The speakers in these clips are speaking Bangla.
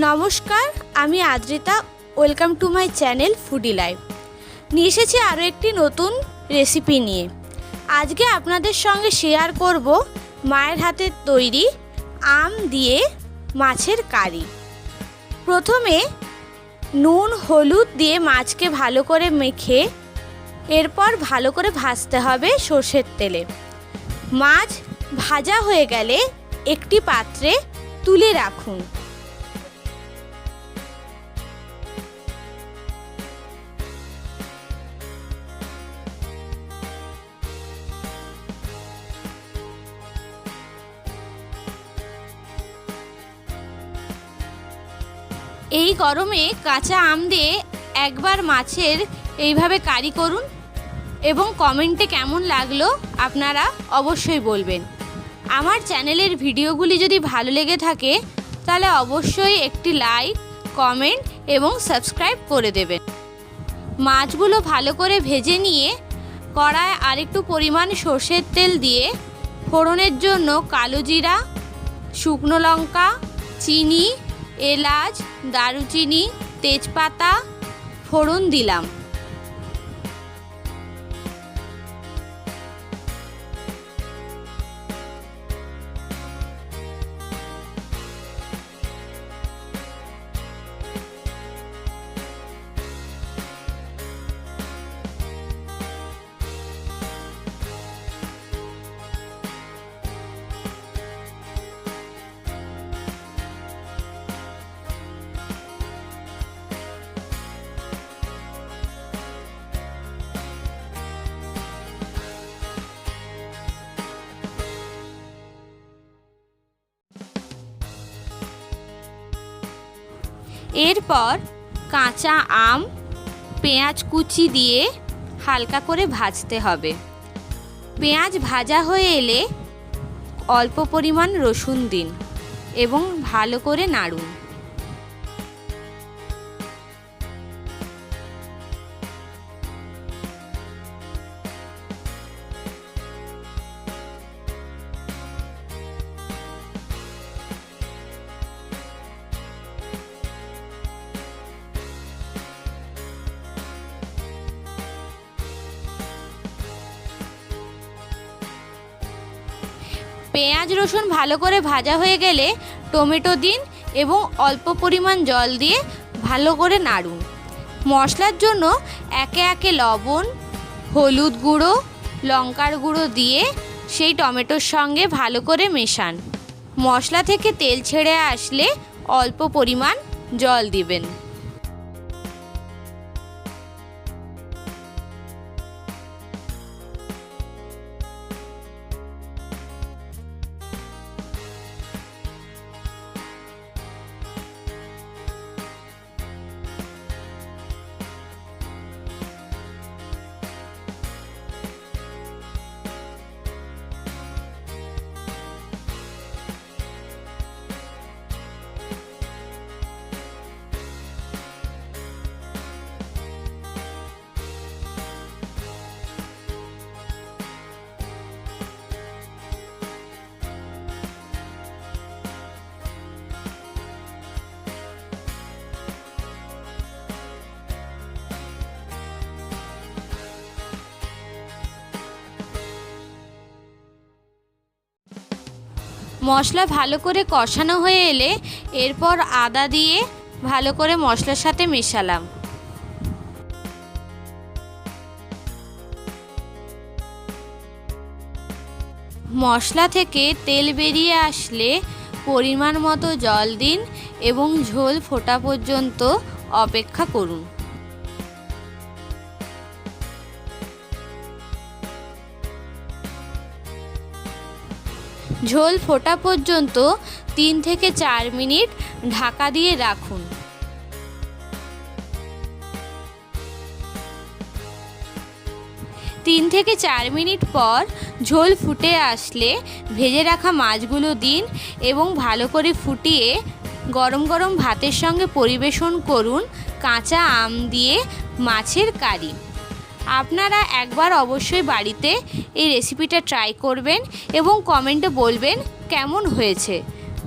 নমস্কার, আমি Adrita. Welcome to my channel foodie life. নিয়ে এসেছি আরও একটি নতুন রেসিপি নিয়ে। আজকে আপনাদের সঙ্গে শেয়ার করব মায়ের হাতের তৈরি আম দিয়ে মাছের কারি। প্রথমে নুন হলুদ দিয়ে মাছকে ভালো করে মেখে এরপর ভালো করে ভাজতে হবে সর্ষের তেলে। মাছ ভাজা হয়ে গেলে একটি পাত্রে তুলে রাখুন। এই গরমে কাঁচা আম দিয়ে একবার মাছের এইভাবে কারি করুন এবং কমেন্টে কেমন লাগলো আপনারা অবশ্যই বলবেন। আমার চ্যানেলের ভিডিওগুলি যদি ভালো লেগে থাকে তাহলে অবশ্যই একটি লাইক, কমেন্ট এবং সাবস্ক্রাইব করে দেবেন। মাছগুলো ভালো করে ভেজে নিয়ে কড়ায় আরেকটু পরিমাণ সর্ষের তেল দিয়ে ফোড়নের জন্য কালো জিরা, শুকনো লঙ্কা, চিনি, এলাচ, দারুচিনি, তেজপাতা ফোড়ন দিলাম। এরপর কাঁচা আম, পেঁয়াজ কুচি দিয়ে হালকা করে ভাজতে হবে। পেঁয়াজ ভাজা হয়ে এলে অল্প পরিমাণ রসুন দিন এবং ভালো করে নাড়ুন। পেঁয়াজ রসুন ভালো করে ভাজা হয়ে গেলে টমেটো দিন এবং অল্প পরিমাণ জল দিয়ে ভালো করে নাড়ুন। মশলার জন্য একে একে লবণ, হলুদ গুঁড়ো, লঙ্কার গুঁড়ো দিয়ে সেই টমেটোর সঙ্গে ভালো করে মেশান। মশলা থেকে তেল ছেড়ে আসলে অল্প পরিমাণ জল দিবেন। মশলা ভালো করে কষানো হয়ে এলে এরপর আদা দিয়ে ভালো করে মশলার সাথে মেশালাম। মশলা থেকে তেল বেরিয়ে আসলে পরিমাণ মতো জল দিন এবং ঝোল ফোটা পর্যন্ত অপেক্ষা করুন। ঝোল ফোটা পর্যন্ত 3 থেকে 4 মিনিট ঢাকা দিয়ে রাখুন। 3 থেকে 4 মিনিট পর ঝোল ফুটে আসলে ভেজে রাখা মাছগুলো দিন এবং ভালো করে ফুটিয়ে গরম গরম ভাতের সঙ্গে পরিবেশন করুন কাঁচা আম দিয়ে মাছের কারি। আপনারা একবার অবশ্যই বাড়িতে এই রেসিপিটা ট্রাই করবেন এবং কমেন্টে বলবেন কেমন হয়েছে।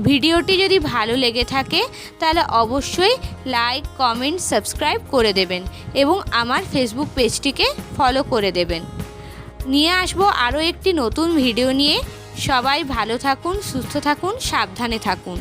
ভিডিওটি যদি ভালো লেগে থাকে তাহলে অবশ্যই লাইক, কমেন্ট, সাবস্ক্রাইব করে দেবেন এবং আমার ফেসবুক পেজটিকে ফলো করে দেবেন। নিয়ে আসবো আরও একটি নতুন ভিডিও নিয়ে। সবাই ভালো থাকুন, সুস্থ থাকুন, সাবধানে থাকুন।